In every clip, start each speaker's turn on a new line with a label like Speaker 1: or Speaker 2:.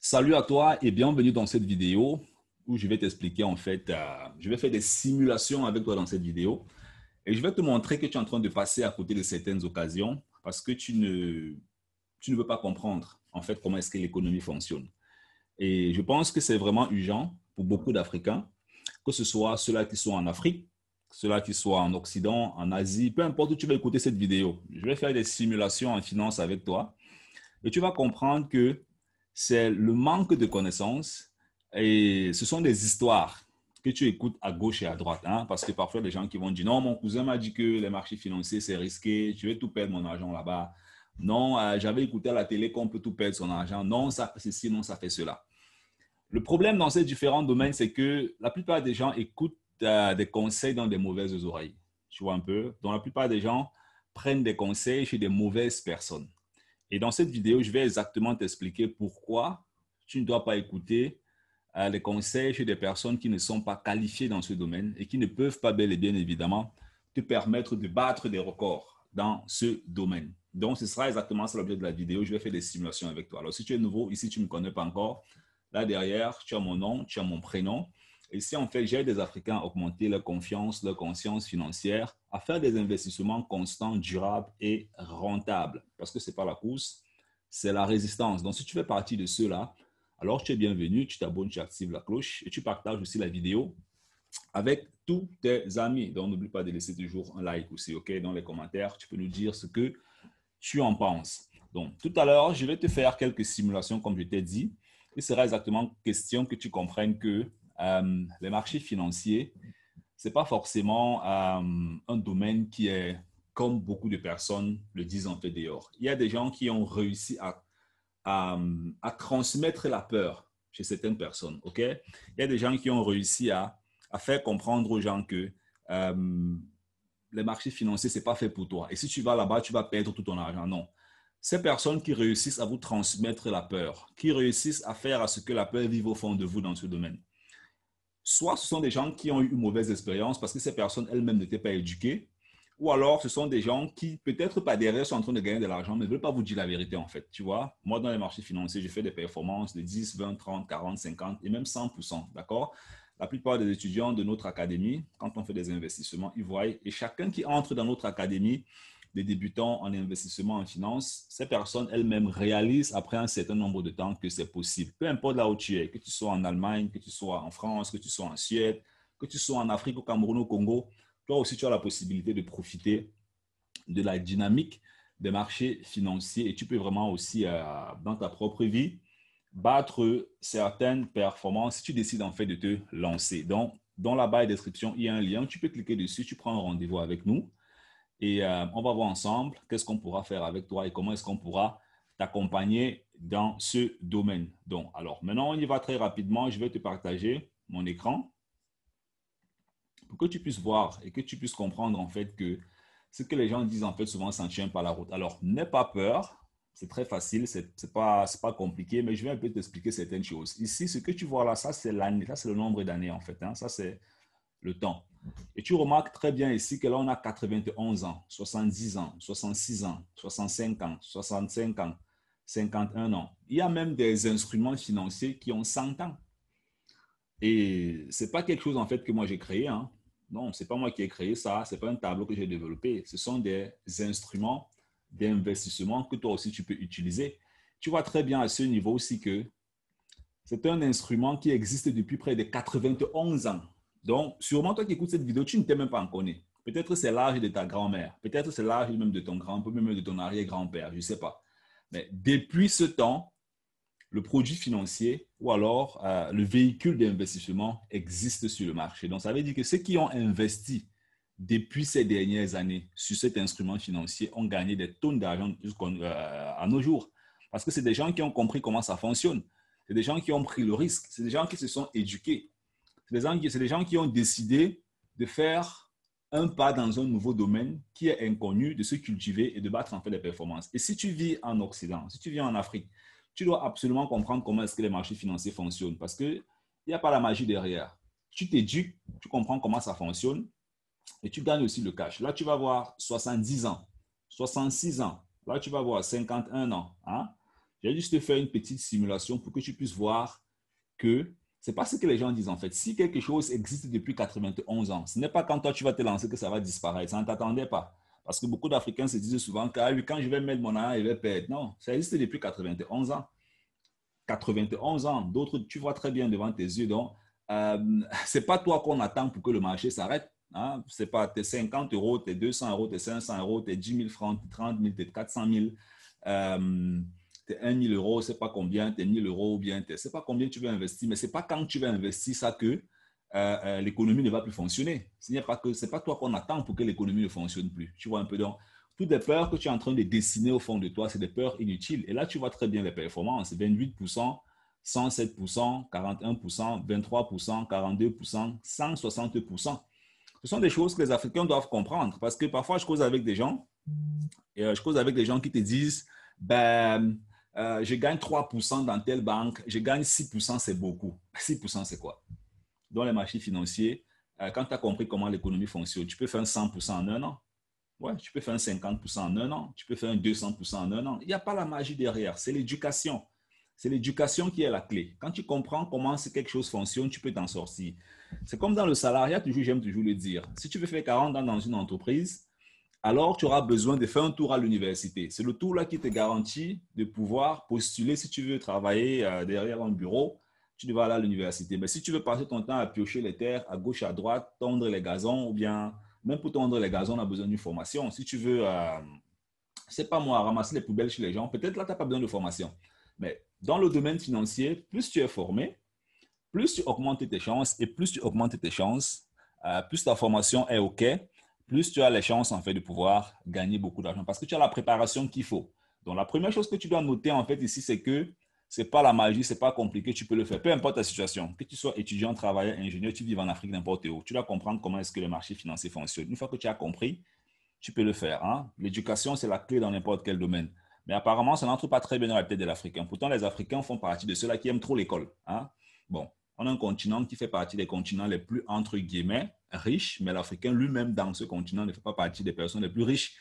Speaker 1: Salut à toi et bienvenue dans cette vidéo où je vais t'expliquer je vais faire des simulations avec toi dans cette vidéo et je vais te montrer que tu es en train de passer à côté de certaines occasions parce que tu ne veux pas comprendre en fait comment est-ce que l'économie fonctionne. Et je pense que c'est vraiment urgent pour beaucoup d'Africains, que ce soit ceux-là qui sont en Afrique, ceux-là qui soient en Occident, en Asie, peu importe où tu vas écouter cette vidéo. Je vais faire des simulations en finance avec toi et tu vas comprendre que c'est le manque de connaissances et ce sont des histoires que tu écoutes à gauche et à droite. Hein, parce que parfois, les gens qui vont dire non, mon cousin m'a dit que les marchés financiers, c'est risqué, je vais tout perdre mon argent là-bas. Non, j'avais écouté à la télé qu'on peut tout perdre son argent. Non, ça fait ceci, non, ça fait cela. Le problème dans ces différents domaines, c'est que la plupart des gens écoutent des conseils dans des mauvaises oreilles. Tu vois un peu? Donc, la plupart des gens prennent des conseils chez des mauvaises personnes. Et dans cette vidéo, je vais exactement t'expliquer pourquoi tu ne dois pas écouter les conseils chez des personnes qui ne sont pas qualifiées dans ce domaine et qui ne peuvent pas bel et bien évidemment te permettre de battre des records dans ce domaine. Donc, ce sera exactement ça l'objet de la vidéo. Je vais faire des simulations avec toi. Alors, si tu es nouveau, ici, tu ne me connais pas encore, là derrière, tu as mon nom, tu as mon prénom. Et si en fait, j'aide des Africains à augmenter leur confiance, leur conscience financière, à faire des investissements constants, durables et rentables. Parce que ce n'est pas la course, c'est la résistance. Donc, si tu fais partie de ceux-là, alors tu es bienvenu, tu t'abonnes, tu actives la cloche et tu partages aussi la vidéo avec tous tes amis. Donc, n'oublie pas de laisser toujours un like aussi, OK? Dans les commentaires, tu peux nous dire ce que tu en penses. Donc, tout à l'heure, je vais te faire quelques simulations, comme je t'ai dit. Il sera exactement question que tu comprennes que les marchés financiers, ce n'est pas forcément un domaine qui est, comme beaucoup de personnes le disent en fait dehors. Il y a des gens qui ont réussi à, à transmettre la peur chez certaines personnes. OK? Il y a des gens qui ont réussi à faire comprendre aux gens que les marchés financiers, ce n'est pas fait pour toi. Et si tu vas là-bas, tu vas perdre tout ton argent. Non. Ces personnes qui réussissent à vous transmettre la peur, qui réussissent à faire à ce que la peur vive au fond de vous dans ce domaine, soit ce sont des gens qui ont eu une mauvaise expérience parce que ces personnes elles-mêmes n'étaient pas éduquées, ou alors ce sont des gens qui, peut-être pas derrière, sont en train de gagner de l'argent, mais ne veulent pas vous dire la vérité en fait. Tu vois, moi dans les marchés financiers, je fais des performances de 10, 20, 30, 40, 50 et même 100%. D'accord? La plupart des étudiants de notre académie, quand on fait des investissements, ils voient, et chacun qui entre dans notre académie, des débutants en investissement en finance, ces personnes elles-mêmes réalisent après un certain nombre de temps que c'est possible. Peu importe là où tu es, que tu sois en Allemagne, que tu sois en France, que tu sois en Suède, que tu sois en Afrique, au Cameroun, au Congo, toi aussi tu as la possibilité de profiter de la dynamique des marchés financiers et tu peux vraiment aussi, dans ta propre vie, battre certaines performances si tu décides en fait de te lancer. Donc, dans la barre de description, il y a un lien, tu peux cliquer dessus, tu prends un rendez-vous avec nous et on va voir ensemble qu'est-ce qu'on pourra faire avec toi et comment est-ce qu'on pourra t'accompagner dans ce domaine. Donc, alors, maintenant, on y va très rapidement. Je vais te partager mon écran pour que tu puisses voir et que tu puisses comprendre en fait que ce que les gens disent en fait souvent, ça ne tient pas la route. Alors, n'aie pas peur. C'est très facile, c'est pas compliqué, mais je vais un peu t'expliquer certaines choses. Ici, ce que tu vois là, ça c'est l'année, ça c'est le nombre d'années en fait. Hein, ça c'est le temps. Et tu remarques très bien ici que là, on a 91 ans, 70 ans, 66 ans, 65 ans, 65 ans, 51 ans. Il y a même des instruments financiers qui ont 100 ans. Et ce n'est pas quelque chose en fait que moi j'ai créé. Hein. Non, ce n'est pas moi qui ai créé ça. Ce n'est pas un tableau que j'ai développé. Ce sont des instruments d'investissement que toi aussi tu peux utiliser. Tu vois très bien à ce niveau aussi que c'est un instrument qui existe depuis près de 91 ans. Donc, sûrement, toi qui écoutes cette vidéo, tu ne t'es même pas en connais. Peut-être c'est l'âge de ta grand-mère. Peut-être c'est l'âge même de ton grand, peut même de ton arrière-grand-père. Je ne sais pas. Mais depuis ce temps, le produit financier ou alors le véhicule d'investissement existe sur le marché. Donc, ça veut dire que ceux qui ont investi depuis ces dernières années sur cet instrument financier ont gagné des tonnes d'argent jusqu'à nos jours. Parce que c'est des gens qui ont compris comment ça fonctionne. C'est des gens qui ont pris le risque. C'est des gens qui se sont éduqués. C'est des gens qui ont décidé de faire un pas dans un nouveau domaine qui est inconnu, de se cultiver et de battre en fait les performances. Et si tu vis en Occident, si tu vis en Afrique, tu dois absolument comprendre comment est-ce que les marchés financiers fonctionnent parce qu'il n'y a pas la magie derrière. Tu t'éduques, tu comprends comment ça fonctionne et tu gagnes aussi le cash. Là, tu vas voir 70 ans, 66 ans. Là, tu vas voir 51 ans. Hein? Je vais juste te faire une petite simulation pour que tu puisses voir que ce n'est pas ce que les gens disent en fait. Si quelque chose existe depuis 91 ans, ce n'est pas quand toi tu vas te lancer que ça va disparaître. Ça ne t'attendait pas. Parce que beaucoup d'Africains se disent souvent que quand je vais mettre mon argent, je vais perdre. Non, ça existe depuis 91 ans. 91 ans, d'autres, tu vois très bien devant tes yeux. Donc, ce n'est pas toi qu'on attend pour que le marché s'arrête. Hein? Ce n'est pas tes 50 euros, tes 200 euros, tes 500 euros, tes 10 000 francs, tes 30 000, tes 400 000, tes 1 000 euros, c'est pas combien, tes 1 000 euros ou bien, c'est pas combien tu veux investir, mais c'est pas quand tu vas investir ça que l'économie ne va plus fonctionner. Ce n'est pas que c'est pas toi qu'on attend pour que l'économie ne fonctionne plus. Tu vois un peu donc. Toutes les peurs que tu es en train de dessiner au fond de toi, c'est des peurs inutiles. Et là, tu vois très bien les performances. 28%, 107%, 41%, 23%, 42%, 160%. Ce sont des choses que les Africains doivent comprendre parce que parfois, je cause avec des gens et je cause avec des gens qui te disent je gagne 3% dans telle banque, je gagne 6%, c'est beaucoup. 6%, c'est quoi? Dans les marchés financiers, quand tu as compris comment l'économie fonctionne, tu peux faire un 100% en un an. Ouais, tu peux faire un 50% en un an, tu peux faire un 200% en un an. Il n'y a pas la magie derrière, c'est l'éducation. C'est l'éducation qui est la clé. Quand tu comprends comment quelque chose fonctionne, tu peux t'en sortir. C'est comme dans le salariat, j'aime toujours le dire. Si tu veux faire 40 ans dans une entreprise, alors tu auras besoin de faire un tour à l'université. C'est le tour là qui te garantit de pouvoir postuler si tu veux travailler derrière un bureau. Tu devras aller à l'université. Mais si tu veux passer ton temps à piocher les terres à gauche, à droite, tondre les gazons ou bien même pour tondre les gazons, on a besoin d'une formation. Si tu veux, c'est pas moi, ramasser les poubelles chez les gens, peut-être là, tu n'as pas besoin de formation. Mais dans le domaine financier, plus tu es formé, plus tu augmentes tes chances et plus tu augmentes tes chances, plus ta formation est OK, plus tu as les chances en fait de pouvoir gagner beaucoup d'argent parce que tu as la préparation qu'il faut. Donc la première chose que tu dois noter en fait ici, c'est que c'est pas la magie, c'est pas compliqué, tu peux le faire. Peu importe ta situation, que tu sois étudiant, travailleur, ingénieur, tu vis en Afrique, n'importe où, tu dois comprendre comment est-ce que le marché financier fonctionne. Une fois que tu as compris, tu peux le faire. Hein? L'éducation, c'est la clé dans n'importe quel domaine. Mais apparemment, ça n'entre pas très bien dans la tête de l'Africain. Pourtant, les Africains font partie de ceux-là qui aiment trop l'école. Hein? Bon, on a un continent qui fait partie des continents les plus, entre guillemets, riches, mais l'Africain lui-même, dans ce continent, ne fait pas partie des personnes les plus riches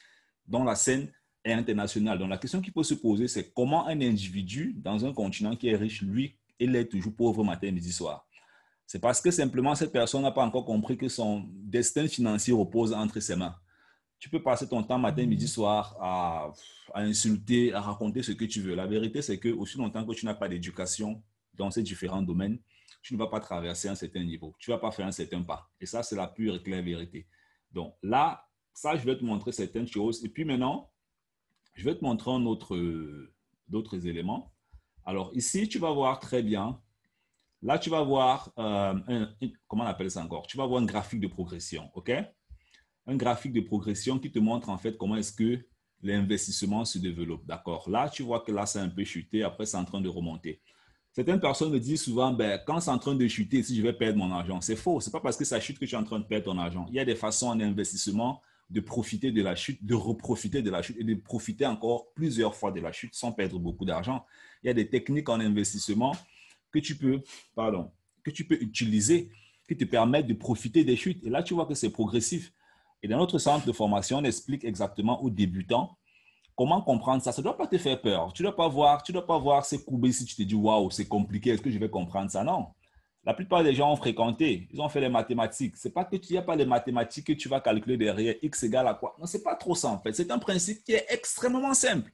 Speaker 1: dont la scène est internationale. Donc, la question qu'il faut se poser, c'est comment un individu dans un continent qui est riche, lui, il est toujours pauvre matin, midi, soir. C'est parce que simplement, cette personne n'a pas encore compris que son destin financier repose entre ses mains. Tu peux passer ton temps matin, midi, soir à insulter, à raconter ce que tu veux. La vérité, c'est que aussi longtemps que tu n'as pas d'éducation dans ces différents domaines, tu ne vas pas traverser un certain niveau. Tu ne vas pas faire un certain pas. Et ça, c'est la pure et claire vérité. Donc là, ça, je vais te montrer certaines choses. Et puis maintenant, je vais te montrer d'autres éléments. Alors ici, tu vas voir très bien. Là, tu vas voir, comment on appelle ça encore? Tu vas voir un graphique de progression, OK? Un graphique de progression qui te montre en fait comment est-ce que l'investissement se développe. D'accord. Là, tu vois que là, c'est un peu chuté. Après, c'est en train de remonter. Certaines personnes me disent souvent, quand c'est en train de chuter, si je vais perdre mon argent. C'est faux. Ce n'est pas parce que ça chute que tu es en train de perdre ton argent. Il y a des façons en investissement de profiter de la chute, de reprofiter de la chute et de profiter encore plusieurs fois de la chute sans perdre beaucoup d'argent. Il y a des techniques en investissement que tu peux, que tu peux utiliser qui te permettent de profiter des chutes. Et là, tu vois que c'est progressif. Et dans notre centre de formation, on explique exactement aux débutants comment comprendre ça. Ça ne doit pas te faire peur. Tu ne dois pas voir ces courbes si tu te dis waouh, c'est compliqué, est-ce que je vais comprendre ça? Non. La plupart des gens ont fréquenté, ils ont fait les mathématiques. Ce n'est pas que tu n'as pas les mathématiques que tu vas calculer derrière x égale à quoi. Non, ce n'est pas trop ça en fait. C'est un principe qui est extrêmement simple.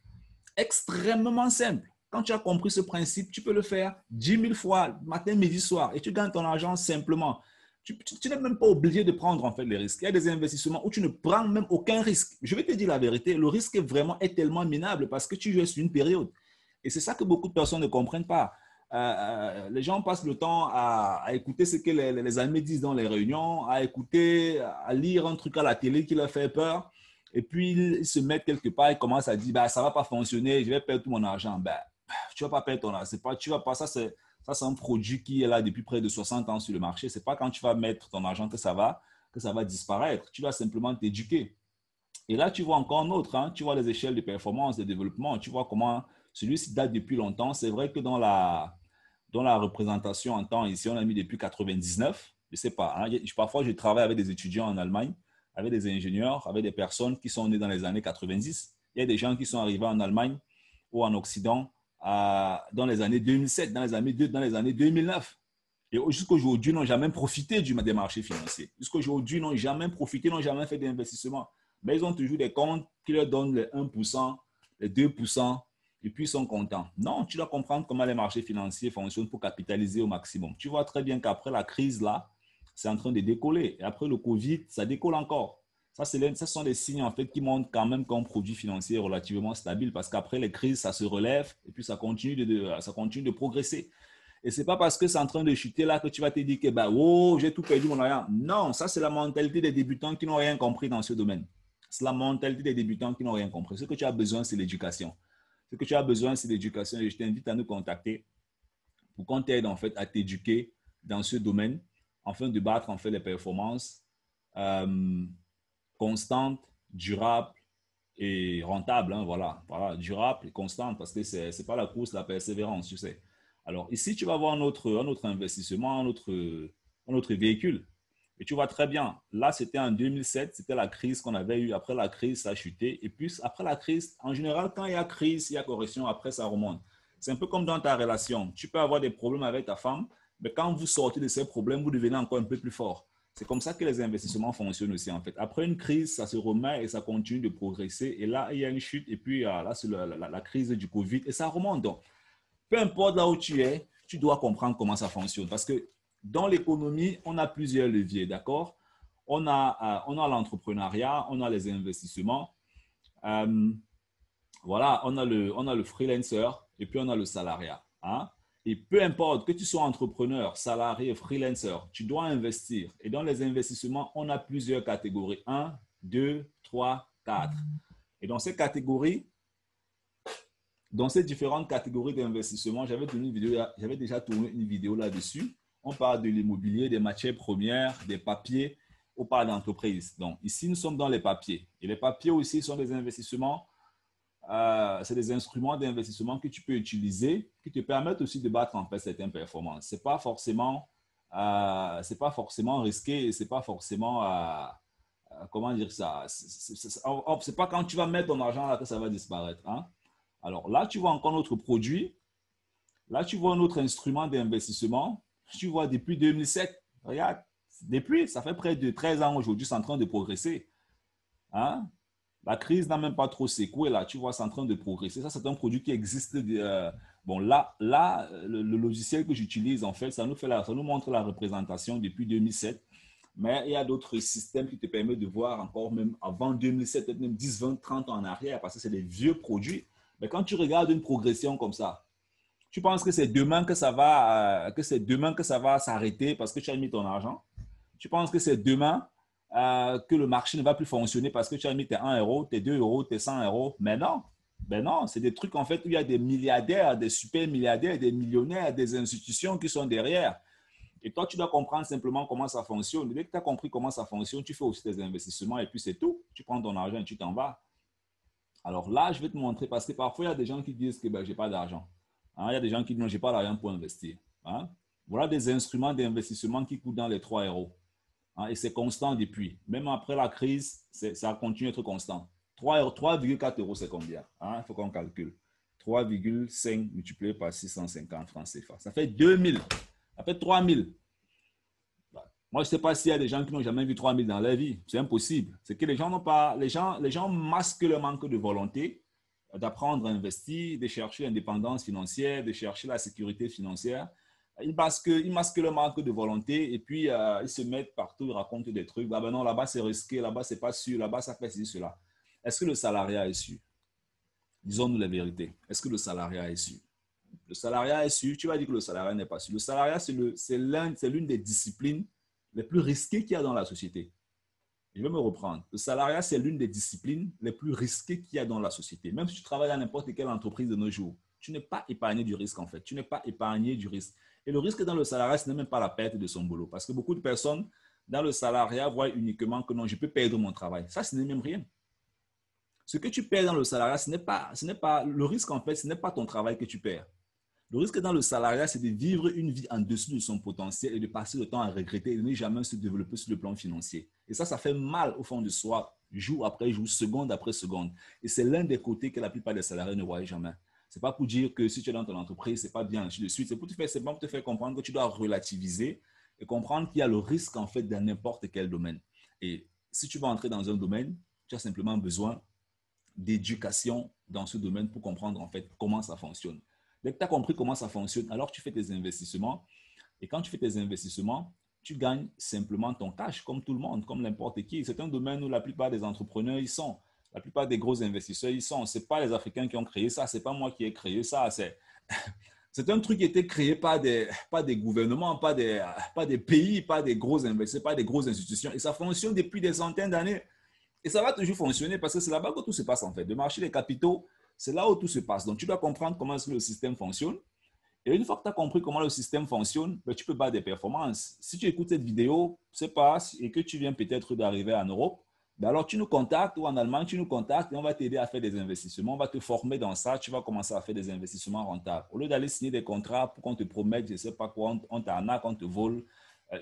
Speaker 1: Extrêmement simple. Quand tu as compris ce principe, tu peux le faire 10 000 fois, matin, midi, soir, et tu gagnes ton argent simplement. Tu n'es même pas obligé de prendre en fait les risques. Il y a des investissements où tu ne prends même aucun risque. Je vais te dire la vérité, le risque est tellement minable parce que tu joues sur une période. Et c'est ça que beaucoup de personnes ne comprennent pas. Les gens passent le temps à écouter ce que les amis disent dans les réunions, à écouter, à lire un truc à la télé qui leur fait peur. Et puis, ils se mettent quelque part et commencent à dire, ça ne va pas fonctionner, je vais perdre tout mon argent. Tu ne vas pas perdre ton argent. Tu vas pas, ça, c'est un produit qui est là depuis près de 60 ans sur le marché. Ce n'est pas quand tu vas mettre ton argent que ça va disparaître. Tu vas simplement t'éduquer. Et là, tu vois encore un autre. Hein, tu vois les échelles de performance, de développement. Tu vois comment celui-ci date depuis longtemps. C'est vrai que dans la représentation en temps, ici, on a mis depuis 99. Je ne sais pas. Hein, parfois, je travaille avec des étudiants en Allemagne, avec des ingénieurs, avec des personnes qui sont nées dans les années 90. Il y a des gens qui sont arrivés en Allemagne ou en Occident dans les années 2007, dans les années 2009. Et jusqu'à aujourd'hui, n'ont jamais profité des marchés financiers. Jusqu'à aujourd'hui, n'ont jamais profité, n'ont jamais fait d'investissement. Mais ils ont toujours des comptes qui leur donnent les 1%, les 2%, et puis ils sont contents. Non, tu dois comprendre comment les marchés financiers fonctionnent pour capitaliser au maximum. Tu vois très bien qu'après la crise, là, c'est en train de décoller. Et après le Covid, ça décolle encore. Ça, ce sont des signes en fait qui montrent quand même qu'un produit financier est relativement stable parce qu'après les crises, ça se relève et puis ça continue de progresser. Et ce n'est pas parce que c'est en train de chuter là que tu vas te dire que bah, oh, j'ai tout perdu mon argent. Non, ça c'est la mentalité des débutants qui n'ont rien compris dans ce domaine. C'est la mentalité des débutants qui n'ont rien compris. Ce que tu as besoin, c'est l'éducation. Ce que tu as besoin, c'est l'éducation et je t'invite à nous contacter pour qu'on t'aide en fait à t'éduquer dans ce domaine afin de battre en fait les performances constantes, durables et rentables. Hein, voilà, durable et constante parce que ce n'est pas la course, la persévérance, tu sais. Alors ici, tu vas avoir un autre investissement, un autre véhicule. Et tu vois très bien, là, c'était en 2007, c'était la crise qu'on avait eue. Après la crise, ça a chuté. Et puis, après la crise, en général, quand il y a crise, il y a correction, après, ça remonte. C'est un peu comme dans ta relation. Tu peux avoir des problèmes avec ta femme, mais quand vous sortez de ces problèmes, vous devenez encore un peu plus fort. C'est comme ça que les investissements fonctionnent aussi, en fait. Après une crise, ça se remet et ça continue de progresser. Et là, il y a une chute. Et puis, là, c'est la crise du Covid et ça remonte. Donc, peu importe là où tu es, tu dois comprendre comment ça fonctionne. Parce que dans l'économie, on a plusieurs leviers, d'accord? On a l'entrepreneuriat, on a les investissements. Voilà, on a le freelancer et puis on a le salariat. Hein? Et peu importe que tu sois entrepreneur, salarié, freelancer, tu dois investir. Et dans les investissements, on a plusieurs catégories. 1, 2, 3, 4. Et dans ces catégories, dans ces différentes catégories d'investissement, j'avais déjà tourné une vidéo là-dessus. On parle de l'immobilier, des matières premières, des papiers, on parle d'entreprise. Donc, ici, nous sommes dans les papiers. Et les papiers aussi sont des investissements, c'est des instruments d'investissement que tu peux utiliser, qui te permettent aussi de battre en fait certaines performances. Ce n'est pas forcément risqué, ce n'est pas forcément, comment dire ça, c'est pas quand tu vas mettre ton argent là que ça va disparaître. Hein? Alors là, tu vois encore notre produit. Là, tu vois un autre instrument d'investissement. Tu vois depuis 2007. Regarde, depuis, ça fait près de 13 ans aujourd'hui, c'est en train de progresser. Hein? La crise n'a même pas trop secoué. Là, tu vois, c'est en train de progresser. Ça, c'est un produit qui existe. Bon, là le logiciel que j'utilise, en fait, ça nous montre la représentation depuis 2007. Mais il y a d'autres systèmes qui te permettent de voir encore même avant 2007, peut-être même 10, 20, 30 ans en arrière, parce que c'est des vieux produits. Mais quand tu regardes une progression comme ça, tu penses que c'est demain que ça va s'arrêter parce que tu as mis ton argent? Tu penses que c'est demain que le marché ne va plus fonctionner parce que tu as mis tes 1 euro, tes 2 euros, tes 100 euros? Mais non. Ben non, c'est des trucs en fait où il y a des milliardaires, des super milliardaires, des millionnaires, des institutions qui sont derrière. Et toi, tu dois comprendre simplement comment ça fonctionne. Dès que tu as compris comment ça fonctionne, tu fais aussi tes investissements et puis c'est tout. Tu prends ton argent et tu t'en vas. Alors là, je vais te montrer parce que parfois, il y a des gens qui disent que ben, je n'ai pas d'argent. Hein? Il y a des gens qui disent non, je n'ai pas d'argent pour investir. Hein? Voilà des instruments d'investissement qui coûtent dans les 3 euros. Hein? Et c'est constant depuis. Même après la crise, ça continue d'être constant. 3,4 euros, c'est combien? Hein? Il faut qu'on calcule. 3,5 multiplié par 650 francs CFA. Ça fait 2000. Ça fait 3000. Moi, je ne sais pas s'il y a des gens qui n'ont jamais vu 3000 dans leur vie. C'est impossible. C'est que les gens n'ont pas. Les gens masquent le manque de volonté d'apprendre à investir, de chercher l'indépendance financière, de chercher la sécurité financière. Ils masquent le manque de volonté et puis ils se mettent partout, ils racontent des trucs. Ah ben non, là-bas c'est risqué, là-bas c'est pas sûr, là-bas ça fait ceci, cela. Est-ce que le salariat est sûr? Disons-nous la vérité. Est-ce que le salariat est sûr? Le salariat est sûr. Tu vas dire que le salariat n'est pas sûr. Le salariat, c'est l'une des disciplines les plus risquées qu'il y a dans la société. Je vais me reprendre. Le salariat, c'est l'une des disciplines les plus risquées qu'il y a dans la société. Même si tu travailles dans n'importe quelle entreprise de nos jours, tu n'es pas épargné du risque en fait. Tu n'es pas épargné du risque. Et le risque dans le salariat, ce n'est même pas la perte de son boulot. Parce que beaucoup de personnes dans le salariat voient uniquement que non, je peux perdre mon travail. Ça, ce n'est même rien. Ce que tu perds dans le salariat, ce n'est pas le risque en fait, ce n'est pas ton travail que tu perds. Le risque dans le salariat, c'est de vivre une vie en dessous de son potentiel et de passer le temps à regretter et de ne jamais se développer sur le plan financier. Et ça fait mal au fond de soi, jour après jour, seconde après seconde. Et c'est l'un des côtés que la plupart des salariés ne voient jamais. C'est pas pour dire que si tu es dans ton entreprise, c'est pas bien, ainsi de suite. C'est pour te faire comprendre que tu dois relativiser et comprendre qu'il y a le risque, en fait, dans n'importe quel domaine. Et si tu vas entrer dans un domaine, tu as simplement besoin d'éducation dans ce domaine pour comprendre, en fait, comment ça fonctionne. Dès que tu as compris comment ça fonctionne, alors tu fais tes investissements. Et quand tu fais tes investissements, tu gagnes simplement ton cash, comme tout le monde, comme n'importe qui. C'est un domaine où la plupart des entrepreneurs, ils sont. La plupart des gros investisseurs, ils sont. Ce n'est pas les Africains qui ont créé ça. Ce n'est pas moi qui ai créé ça. C'est un truc qui a été créé par pas des gouvernements, pas des pays, pas des gros investisseurs, pas des grosses institutions. Et ça fonctionne depuis des centaines d'années. Et ça va toujours fonctionner parce que c'est là-bas que tout se passe en fait. Le marché des capitaux, c'est là où tout se passe. Donc, tu dois comprendre comment est-ce que le système fonctionne. Et une fois que tu as compris comment le système fonctionne, ben, tu peux battre des performances. Si tu écoutes cette vidéo, c'est pas, et que tu viens peut-être d'arriver en Europe, ben alors tu nous contactes ou en Allemagne, tu nous contactes et on va t'aider à faire des investissements. On va te former dans ça. Tu vas commencer à faire des investissements rentables. Au lieu d'aller signer des contrats pour qu'on te promette, je ne sais pas quoi, on t'arnaque, on te vole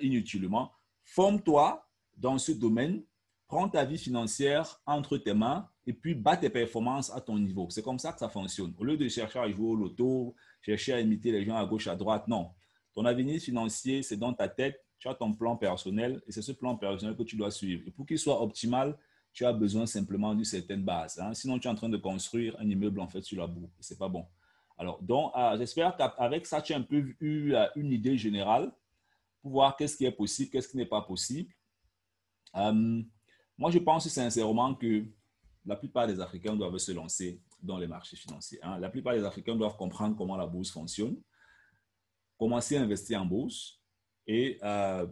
Speaker 1: inutilement, forme-toi dans ce domaine, prends ta vie financière entre tes mains et puis bats tes performances à ton niveau. C'est comme ça que ça fonctionne. Au lieu de chercher à jouer au loto, chercher à imiter les gens à gauche, à droite, non. Ton avenir financier, c'est dans ta tête. Tu as ton plan personnel et c'est ce plan personnel que tu dois suivre. Et pour qu'il soit optimal, tu as besoin simplement d'une certaine base. Hein. Sinon, tu es en train de construire un immeuble en fait sur la boue. Ce n'est pas bon. Alors, donc, j'espère qu'avec ça, tu as un peu eu une idée générale pour voir qu'est-ce qui est possible, qu'est-ce qui n'est pas possible. Moi, je pense sincèrement que la plupart des Africains doivent se lancer dans les marchés financiers. Hein. La plupart des Africains doivent comprendre comment la bourse fonctionne, commencer à investir en bourse et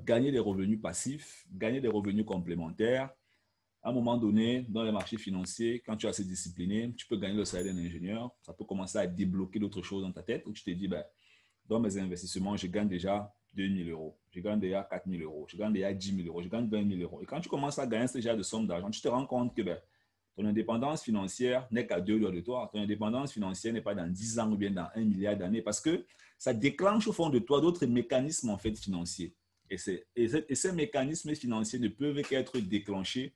Speaker 1: gagner des revenus passifs, gagner des revenus complémentaires. À un moment donné, dans les marchés financiers, quand tu es assez discipliné, tu peux gagner le salaire d'un ingénieur. Ça peut commencer à débloquer d'autres choses dans ta tête où tu te dis, ben, dans mes investissements, je gagne déjà 2 000 euros, je gagne déjà 4 000 euros, je gagne déjà 10 000 euros, je gagne 20 000 euros. Et quand tu commences à gagner ce genre de somme d'argent, tu te rends compte que ben, ton indépendance financière n'est qu'à 2 doigts de toi. Ton indépendance financière n'est pas dans 10 ans ou bien dans 1 milliard d'années parce que ça déclenche au fond de toi d'autres mécanismes en fait financiers. Et ces mécanismes financiers ne peuvent qu'être déclenchés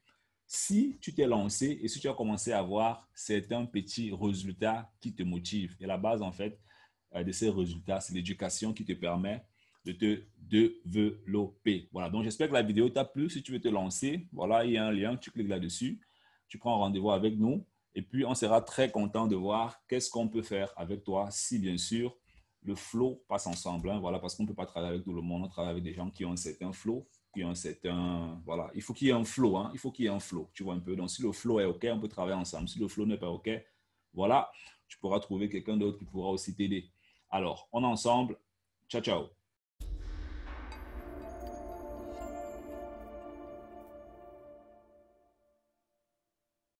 Speaker 1: si tu t'es lancé et si tu as commencé à avoir certains petits résultats qui te motivent. Et la base en fait de ces résultats, c'est l'éducation qui te permet de te développer. Voilà, donc j'espère que la vidéo t'a plu. Si tu veux te lancer, voilà, il y a un lien, tu cliques là-dessus, tu prends rendez-vous avec nous et puis on sera très content de voir qu'est-ce qu'on peut faire avec toi si bien sûr le flow passe ensemble. Hein, voilà, parce qu'on ne peut pas travailler avec tout le monde, on travaille avec des gens qui ont un certain flow, qui ont un certain... Voilà, il faut qu'il y ait un flow, hein, il faut qu'il y ait un flow, tu vois un peu. Donc si le flow est OK, on peut travailler ensemble. Si le flow n'est pas OK, voilà, tu pourras trouver quelqu'un d'autre qui pourra aussi t'aider. Alors, on est ensemble. Ciao, ciao.